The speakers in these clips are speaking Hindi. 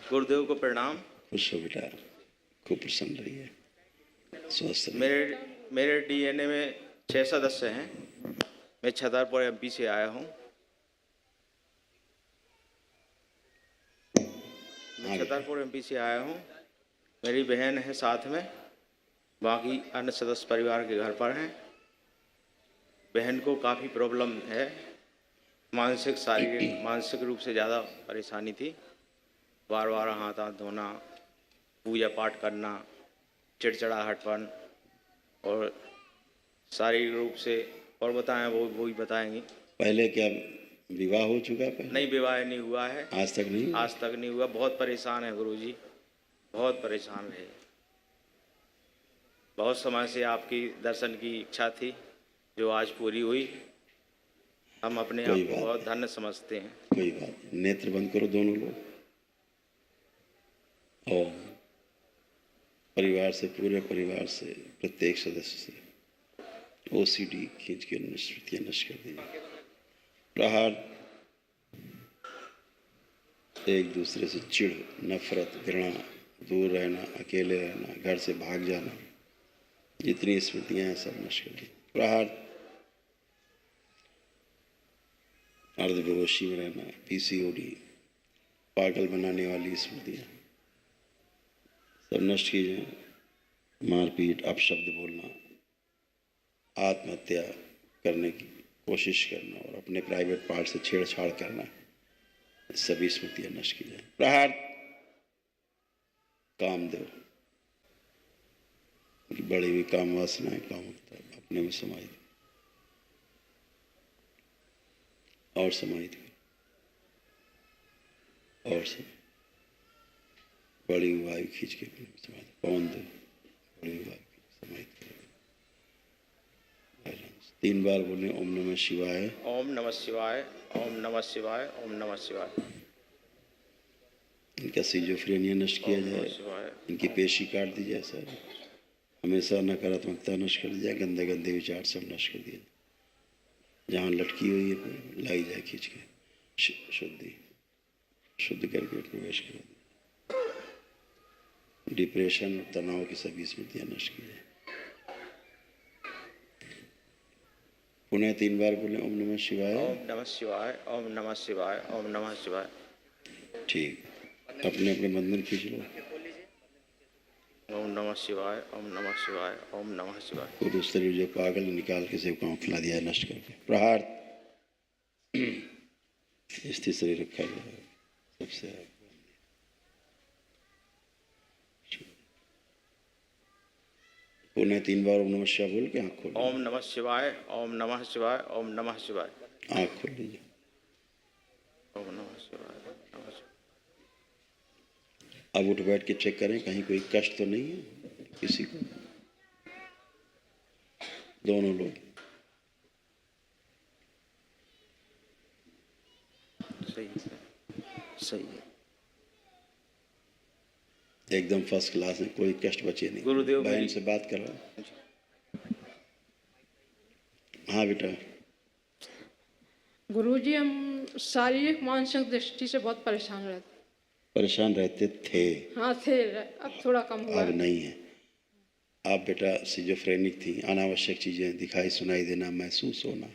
गुरुदेव को प्रणाम। खुश हो बेटा, खूब प्रसन्न रहिए, स्वस्थ रहिए। मेरे डीएनए में 6 सदस्य हैं। मैं छतरपुर एमपी से आया हूँ। मेरी बहन है साथ में, बाकी अन्य सदस्य परिवार के घर पर हैं। बहन को काफ़ी प्रॉब्लम है, मानसिक शारीरिक मानसिक रूप से ज़्यादा परेशानी थी। बार बार हाथ धोना, पूजा पाठ करना, चिड़चिड़ाहटपन और शारीरिक रूप से। और बताएं, वो ही बताएंगी। पहले क्या विवाह हो चुका है? नहीं, विवाह नहीं हुआ है। आज तक नहीं? आज तक नहीं हुआ। बहुत परेशान है गुरुजी, बहुत परेशान रहे। बहुत समय से आपकी दर्शन की इच्छा थी, जो आज पूरी हुई। हम अपने आप को बहुत धन्य समझते हैं। कोई बात नहीं। नेत्र बंद करो दोनों लोग, और परिवार से, पूरे परिवार से, प्रत्येक सदस्य से ओसीडी खींच के स्मृतियां नष्ट कर दीजिए। प्रहार, एक दूसरे से चिढ़, नफरत, घृणा, दूर रहना, अकेले रहना, घर से भाग जाना, जितनी स्मृतियां हैं सब नष्ट कर दी। प्रहार, अर्धबेहोशी में रहना, पीसीओडी, पागल बनाने वाली स्मृतियां सब नष्ट की जाए। मारपीट, अपशब्द बोलना, आत्महत्या करने की कोशिश करना और अपने प्राइवेट पार्ट से छेड़छाड़ करना, सभी स्मृतियां नष्ट की जाए। प्रहार, कामदेव, बड़ी हुई काम वासनाएं, कामुकता अपने में समाई थी और समाई थी और समाई, बड़ी हुई वायु खींच के अपने में समाई थी। पवन दो, बड़ी हुई वायु समाई थी। 3 बार बोले ओम नमः शिवाय, ओम नमः शिवाय, ओम नमः शिवाय, ओम नमः शिवाय। इनका सिजोफ्रेनिया नष्ट किया जाए, इनकी पेशी काट दी जाए सर, हमेशा नकारात्मकता नष्ट कर दी जाए, गंदे गंदे विचार सब नष्ट कर दिए। जहाँ लटकी हुई है लाई जाए खींच के, शुद्ध करके प्रवेश कर। डिप्रेशन और तनाव की सभी स्मृतियां नष्ट की जाए। पुनः 3 बार बोले ओम नमः शिवाय, ओम नमः शिवाय, ओम नमः शिवाय, ओम नमः शिवाय। ठीक, अपने अपने बंधन खींच लो। ओम नमः शिवाय, ओम नमः शिवाय, ओम नमः शिवाय। तो दूसरे जो पागल निकाल के सेवकाओं खिला दिया नष्ट करके। प्रहार, स्थिर शरीर रखा गया सबसे। पुनः 3 बार ओम नमः शिवाय बोल के आँख खोलो। ओम नमः शिवाय, ओम नमः शिवाय, ओम नमः शिवाय। आँख खोल लीजिए। ओम नमः शिवाय, नमः शिवाय। अब उठ बैठ के चेक करें कहीं कोई कष्ट तो नहीं है किसी को। दोनों लोग सही है, सही है, एकदम फर्स्ट क्लास है, कोई कष्ट बचे नहीं। गुरुदेव बहन से बात कर रहा हूँ। हाँ बेटा। गुरुजी, हम शारीरिक मानसिक दृष्टि से बहुत परेशान रहते थे। हाँ थे, अब थोड़ा कम हुआ अब नहीं है। आप बेटा सिजोफ्रेनिक थी, अनावश्यक चीज़ें दिखाई सुनाई देना, महसूस होना,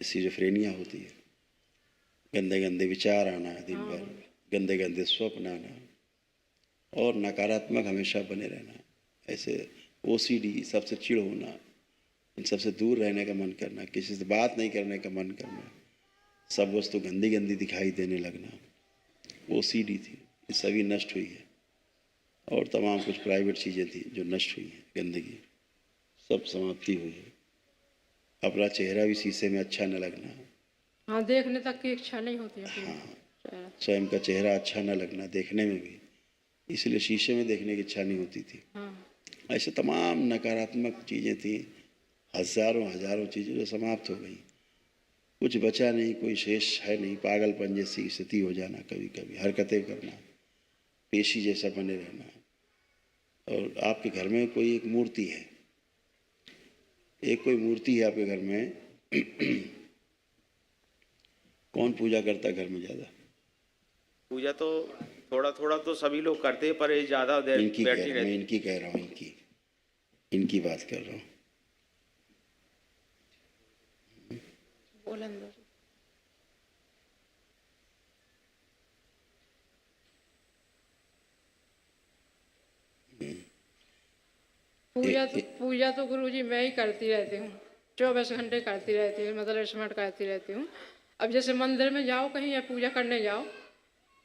सिजोफ्रेनिया होती है। गंदे गंदे विचार आना दिन भर, गंदे गंदे स्वप्न आना और नकारात्मक हमेशा बने रहना, ऐसे ओसीडी, सबसे चिढ़ होना, इन सबसे दूर रहने का मन करना, किसी से बात नहीं करने का मन करना, सब वस्तु गंदी गंदी दिखाई देने लगना, ओसीडी थी, ये सभी नष्ट हुई है। और तमाम कुछ प्राइवेट चीज़ें थी जो नष्ट हुई हैं, गंदगी सब समाप्ति हुई है। अपना चेहरा भी शीशे में अच्छा न लगना, हाँ, देखने तक की इच्छा नहीं होती है। हाँ, स्वयं का चेहरा अच्छा न लगना देखने में भी, इसलिए शीशे में देखने की इच्छा नहीं होती थी। ऐसे तमाम नकारात्मक चीज़ें थी, हजारों चीज़ें जो समाप्त हो गई, कुछ बचा नहीं, कोई शेष है नहीं। पागलपन जैसी स्थिति हो जाना, कभी कभी हरकतें करना, पेशी जैसा बने रहना। और आपके घर में कोई एक मूर्ति है, कोई मूर्ति है आपके घर में, कौन पूजा करता है घर में ज़्यादा? पूजा तो थोड़ा थोड़ा तो सभी लोग करते हैं, पर ये ज्यादा देर इनकी कह बैठी रहा हूँ, मैं रहती। इनकी कह रहा हूँ, इनकी बात कर रहा हूँ। बोलन दो। पूजा तो गुरुजी मैं ही करती रहती हूँ, 24 घंटे करती रहती हूँ, मतलब स्मरण करती रहती हूँ। अब जैसे मंदिर में जाओ कहीं या पूजा करने जाओ,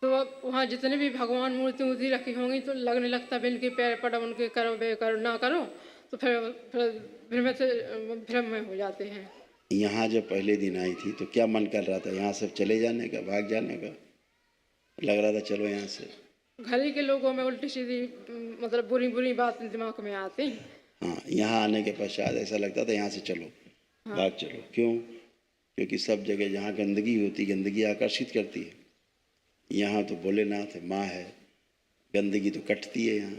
तो अब वहाँ जितने भी भगवान मूर्ति वूर्ति रखी होंगी तो लगने लगता है इनके पैर पड़ो, उनके करो, बे करो, ना करो, तो फिर भ्रम में हो जाते हैं। यहाँ जब पहले दिन आई थी तो क्या मन कर रहा था? यहाँ से चले जाने का, भाग जाने का? लग रहा था चलो यहाँ से। घर ही के लोगों में उल्टी सीधी मतलब बुरी बुरी बात दिमाग में आती। हाँ, यहाँ आने के पश्चात ऐसा लगता था यहाँ से चलो, भाग चलो। क्यों? क्योंकि सब जगह जहाँ गंदगी होती, गंदगी आकर्षित करती है। यहाँ तो भोलेनाथ है, माँ है, गंदगी तो कटती है यहाँ,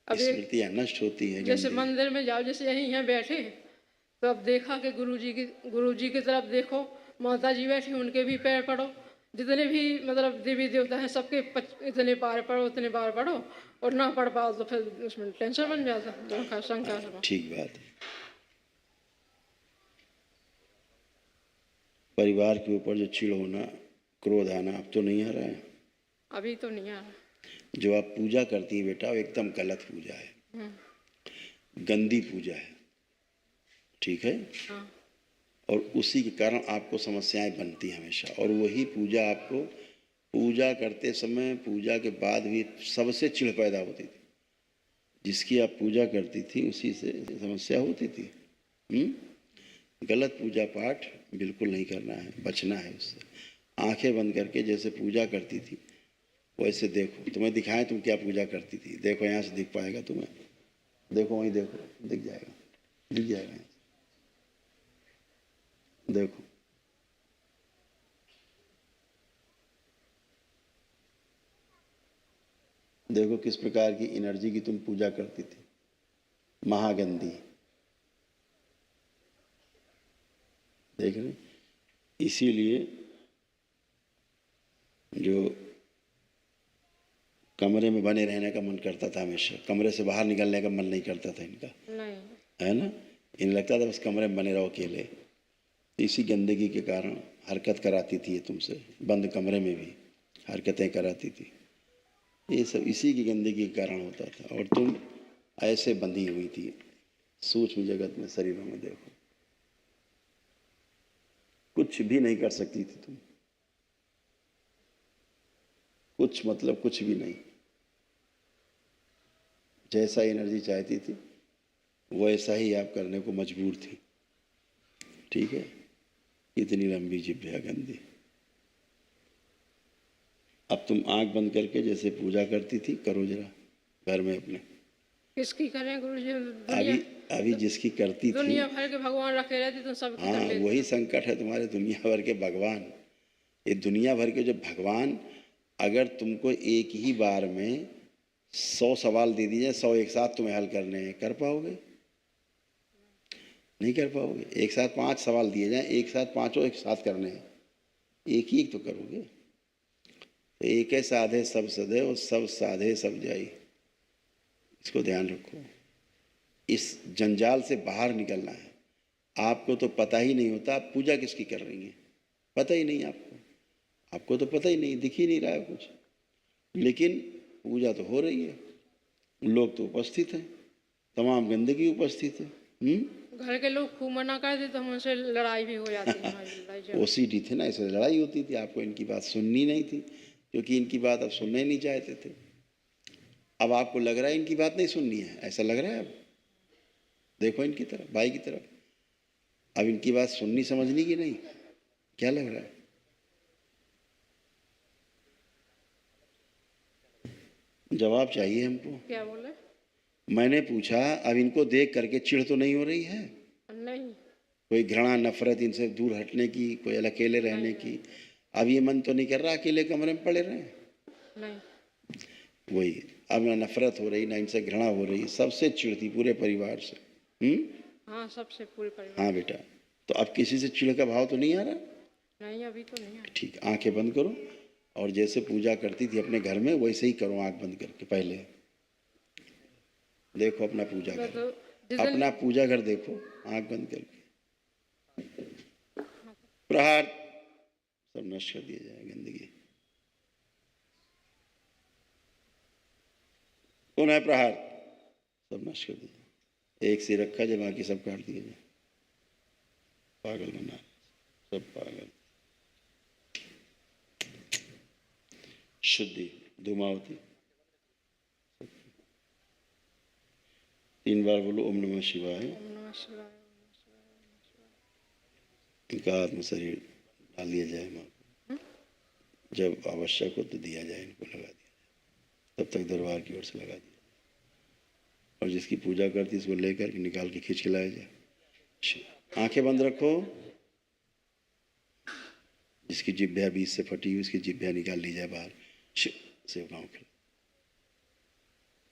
स्मृतियाँ नष्ट होती है। जैसे मंदिर में जाओ, जैसे यहीं यहाँ बैठे तो अब देखा कि गुरुजी की तरफ देखो, माता जी बैठी उनके भी पैर पड़ो, जितने भी मतलब देवी देवता हैं सबके इतने बार पढ़ो, उतने बार पढ़ो, और ना पढ़ पाओ तो फिर उसमें टेंशन बन जाता, शंका। ठीक बात है। परिवार के ऊपर जो चिढ़ होना, क्रोध आना अब तो नहीं आ रहा है? अभी तो नहीं आ रहा। जो आप पूजा करती हैं बेटा, वो एकदम गलत पूजा है, गंदी पूजा है, ठीक है? हाँ। और उसी के कारण आपको समस्याएं बनती हैं हमेशा। और वही पूजा आपको पूजा करते समय, पूजा के बाद भी सबसे चिढ़ पैदा होती थी। जिसकी आप पूजा करती थी उसी से समस्या होती थी। गलत पूजा पाठ बिल्कुल नहीं करना है, बचना है उससे। आंखें बंद करके जैसे पूजा करती थी वैसे देखो। तुम्हें दिखाएं तुम क्या पूजा करती थी? देखो यहाँ से दिख पाएगा तुम्हें, देखो वहीं देखो, दिख जाएगा, दिख जाएगा। देखो देखो किस प्रकार की एनर्जी की तुम पूजा करती थी, महागंदी। देख रहे? इसीलिए जो कमरे में बने रहने का मन करता था हमेशा, कमरे से बाहर निकलने का मन नहीं करता था इनका, नहीं है ना? इन्हें लगता था बस कमरे में बने रहो अकेले। इसी गंदगी के कारण हरकत कराती थी ये तुमसे, बंद कमरे में भी हरकतें कराती थी। ये सब इसी की गंदगी के कारण होता था। और तुम ऐसे बंधी हुई थी सूक्ष्म जगत में, शरीरों में। देखो कुछ भी नहीं कर सकती थी तुम, कुछ मतलब कुछ भी नहीं। जैसा एनर्जी चाहती थी वैसा ही आप करने को मजबूर थी, ठीक है? इतनी लंबी जिभ्या गंदी। अब तुम आंख बंद करके जैसे पूजा करती थी करो जरा घर में अपने। किसकी करें गुरुजी? अभी जिसकी करती थी, दुनिया भर के भगवान रखे रहते तो सब। हाँ वही संकट है तुम्हारे, दुनिया भर के भगवान। ये दुनिया भर के जो भगवान, अगर तुमको एक ही बार में 100 सवाल दे दिए, 100 एक साथ तुम्हें हल करने हैं, कर पाओगे? नहीं कर पाओगे। एक साथ 5 सवाल दिए जाएं, एक साथ पांचों एक साथ करने हैं, एक ही तो करोगे। तो एक साधे सब सदैव, सब साधे सब जाई। इसको ध्यान रखो। इस जंजाल से बाहर निकलना है। आपको तो पता ही नहीं होता आप पूजा किसकी कर रही हैं, पता ही नहीं आपको तो पता ही नहीं, दिख ही नहीं रहा है कुछ, लेकिन पूजा तो हो रही है, लोग तो उपस्थित हैं, तमाम गंदगी उपस्थित है। घर के लोग खूब मना करते तो हमसे लड़ाई भी हो जाती है। ओसीडी थे ना, ऐसे लड़ाई होती थी। आपको इनकी बात सुननी नहीं थी, क्योंकि इनकी बात आप सुनना ही नहीं चाहते थे। अब आपको लग रहा है इनकी बात नहीं सुननी है, ऐसा लग रहा है। अब देखो इनकी तरफ, भाई की तरफ, अब इनकी बात सुननी समझनी की नहीं, क्या लग रहा है? जवाब चाहिए हमको। क्या बोले? मैंने पूछा अब इनको देख करके चिढ़ तो नहीं हो रही है? नहीं। कोई घृणा नफरत इनसे दूर हटने की, कोई अकेले रहने की? अब ये मन तो नहीं कर रहा अकेले कमरे में पड़े रहे? नहीं। वही, अब ना नफरत हो रही, ना इनसे घृणा हो रही, सबसे चिढ़ती पूरे परिवार से। हाँ, सबसे पूरे परिवार। हाँ बेटा, तो अब किसी से चिढ़ का भाव तो नहीं आ रहा? नहीं, अभी तो नहीं आ रहा। ठीक, आंखें बंद करो, और जैसे पूजा करती थी अपने घर में वैसे ही करो, आंख बंद करके। पहले देखो अपना पूजा मैं घर, तो जिस दिन अपना पूजा घर देखो आंख बंद करके। प्रहार सब नष्ट कर दिया जाए गंदगी। पुनः प्रहार सब नष्ट कर दिया। एक से रखा जाए, बाकी सब काट दिया जाए। पागल बना सब पागल। शुद्धि धूमावती 3 बार बोलो ओम नमः शिवाय। ओम नमः शिवाय। इनका आत्म शरीर डाल दिया जाए माँ को, जब आवश्यक हो तो दिया जाए, इनको लगा दिया जाए, तब तक दरबार की ओर से लगा दिया जाए। और जिसकी पूजा करती है इसको लेकर के निकाल के खींच के लाया जाए। आंखें बंद रखो। जिसकी जिभ्या बीच से फटी हुई उसकी जिभ्या निकाल ली जाए बाहर। सेवकाओं खिला,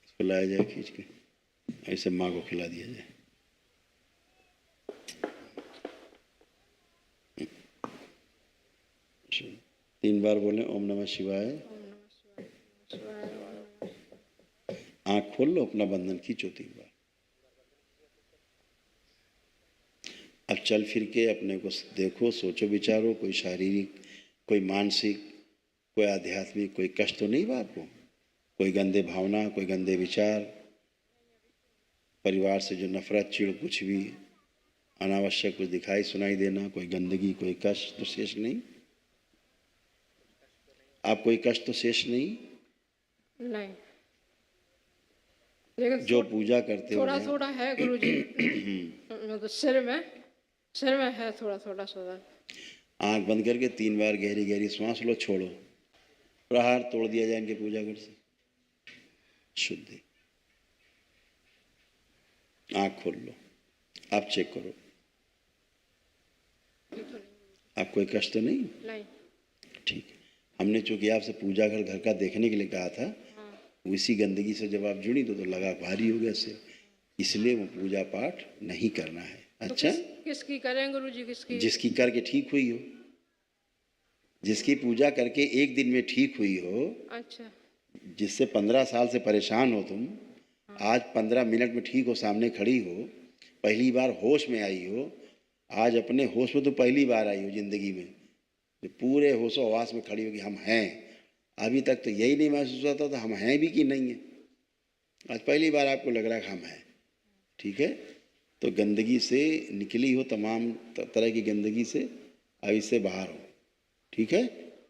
इसको लाया जाए खींच के, ऐसे माँ को खिला दिया जाए। तीन बार बोले ओम नमः शिवाय। ओम नमः शिवाय, शिवाय, ओम नमः। आंख खोल लो, अपना बंधन खींचो 3 बार। अब चल फिर के अपने को देखो, सोचो विचारो, कोई शारीरिक, कोई मानसिक, कोई आध्यात्मिक कोई कष्ट तो नहीं बा आपको? कोई गंदे भावना, कोई गंदे विचार, परिवार से जो नफरत, चिड़, कुछ भी अनावश्यक कुछ दिखाई सुनाई देना, कोई गंदगी, कोई कष्ट तो शेष नहीं? आप कोई कष्ट तो शेष नहीं? नहीं, लेकिन जो पूजा करते हो थोड़ा थोड़ा है गुरुजी। मतलब सिर में है थोड़ा थोड़ा सा। आंख बंद करके 3 बार गहरी गहरी श्वास लो, छोड़ो। प्रहार तोड़ दिया जाए इनके पूजा घर से। शुद्धि। आंख खोल लो, आप चेक करो, आप कोई कष्ट तो नहीं? नहीं। ठीक है। हमने चूंकि आपसे पूजा घर का देखने के लिए कहा था, हाँ। उसी गंदगी से जब आप जुड़ी तो लगा भारी हो गया से, इसलिए वो पूजा पाठ नहीं करना है। तो अच्छा, किसकी करें गुरुजी? किसकी? जिसकी करके ठीक हुई हो, जिसकी पूजा करके एक दिन में ठीक हुई हो। अच्छा। जिससे 15 साल से परेशान हो तुम, आज 15 मिनट में ठीक हो, सामने खड़ी हो, पहली बार होश में आई हो। आज अपने होश में तो पहली बार आई हो जिंदगी में, जो पूरे होशो हवास में खड़ी हो कि हम हैं। अभी तक तो यही नहीं महसूस होता था हम हैं भी कि नहीं है। आज पहली बार आपको लग रहा है कि हम हैं। ठीक है, तो गंदगी से निकली हो, तमाम तरह की गंदगी से, अब इससे बाहर हो। ठीक है,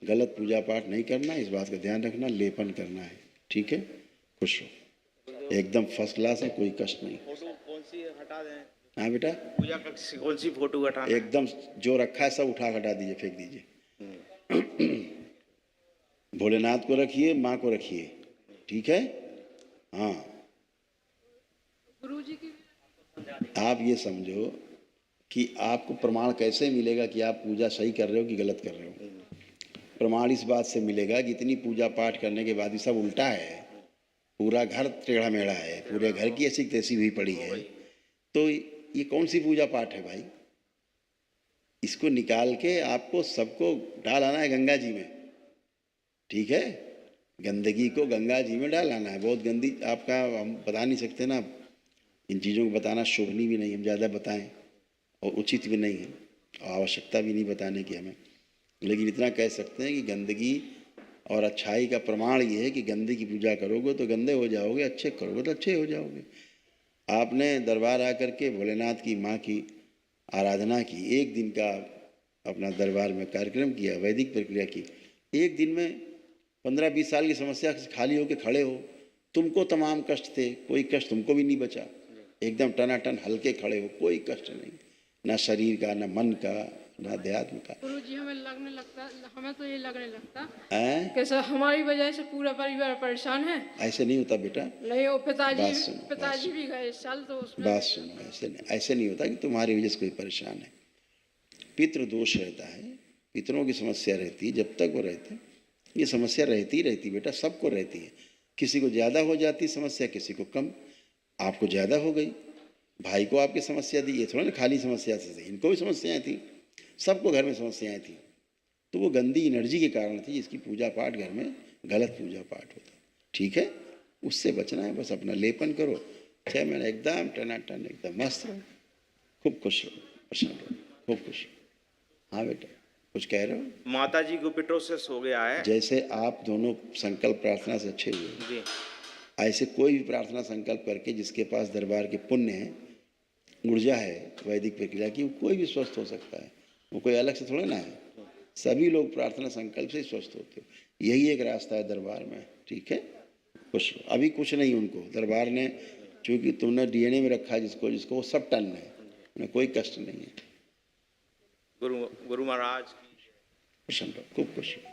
गलत पूजा पाठ नहीं करना, इस बात का ध्यान रखना, लेपन करना है। ठीक है, खुश हो, एकदम फर्स्ट क्लास है, कोई कष्ट नहीं। फोटो कौन सी हटा दें? हाँ बेटा, पूजा कक्ष से कौन सी फोटो हटाना है? एकदम जो रखा है सब उठा हटा दीजिए, फेंक दीजिए। भोलेनाथ को रखिए, माँ को रखिए। ठीक है, हाँ। गुरुजी की आप ये समझो कि आपको प्रमाण कैसे मिलेगा कि आप पूजा सही कर रहे हो कि गलत कर रहे हो? प्रमाण इस बात से मिलेगा कि इतनी पूजा पाठ करने के बाद भी सब उल्टा है, पूरा घर टेढ़ा मेढ़ा है, पूरे घर की ऐसी तैसी हुई पड़ी है, तो ये कौन सी पूजा पाठ है भाई? इसको निकाल के आपको सबको डाल आना है गंगा जी में। ठीक है, गंदगी को गंगा जी में डाल आना है। बहुत गंदी आपका, हम बता नहीं सकते ना, इन चीज़ों को बताना शोभनीय भी नहीं, हम ज़्यादा बताएं और उचित भी नहीं है, आवश्यकता भी नहीं बताने की हमें। लेकिन इतना कह सकते हैं कि गंदगी और अच्छाई का प्रमाण ये है कि गंदे की पूजा करोगे तो गंदे हो जाओगे, अच्छे करोगे तो अच्छे हो जाओगे। आपने दरबार आकर के भोलेनाथ की माँ की आराधना की, एक दिन का अपना दरबार में कार्यक्रम किया, वैदिक प्रक्रिया की, एक दिन में 15-20 साल की समस्या से खाली होकर खड़े हो। तुमको तमाम कष्ट थे, कोई कष्ट तुमको भी नहीं बचा, एकदम टनाटन हल्के खड़े हो, कोई कष्ट नहीं, ना शरीर का, ना मन का, ना अध्यात्म का। गुरुजी हमें लगने लगता, हमें तो ये लगने लगता हैं? कि सर हमारी वजह से पूरा परिवार परेशान है। ऐसे नहीं होता बेटा, नहीं, वो बात सुनो, पिताजी भी गए इस साल, तो उसमें बात सुनो, ऐसे नहीं होता कि तुम्हारी वजह से कोई परेशान है। पितृ दोष रहता है, पितरों की समस्या रहती है, जब तक वो रहते ये समस्या रहती ही रहती बेटा, सबको रहती है। किसी को ज़्यादा हो जाती समस्या, किसी को कम। आपको ज़्यादा हो गई, भाई को आपकी समस्या दी, ये थोड़ा ना खाली समस्या से थी, इनको भी समस्याएं थी, सबको घर में समस्याएं थी। तो वो गंदी एनर्जी के कारण थी, जिसकी पूजा पाठ घर में गलत पूजा पाठ होता। ठीक है, उससे बचना है। बस अपना लेपन करो, 6 महीने एकदम टनाटन, एकदम मस्त रहो, खूब खुश रहो, प्रसन्न रहो, खूब खुश रहो। हाँ बेटा, कुछ कह रहे हो? माता जी को पिटोसिस हो गया है। जैसे आप दोनों संकल्प प्रार्थना से अच्छे हुए, जी ऐसे कोई भी प्रार्थना संकल्प करके जिसके पास दरबार के पुण्य है, ऊर्जा है वैदिक प्रक्रिया की, वो कोई भी स्वस्थ हो सकता है। वो कोई अलग से थोड़ा ना है, सभी लोग प्रार्थना संकल्प से ही स्वस्थ होते हो। यही एक रास्ता है दरबार में। ठीक है, खुश रहो। अभी कुछ नहीं, उनको दरबार ने, चूंकि तुमने डीएनए में रखा है जिसको जिसको, वो सब टन है, उन्हें कोई कष्ट नहीं है। गुरु गुरु महाराज की प्रसन्न रहो, खूब खुश रहो।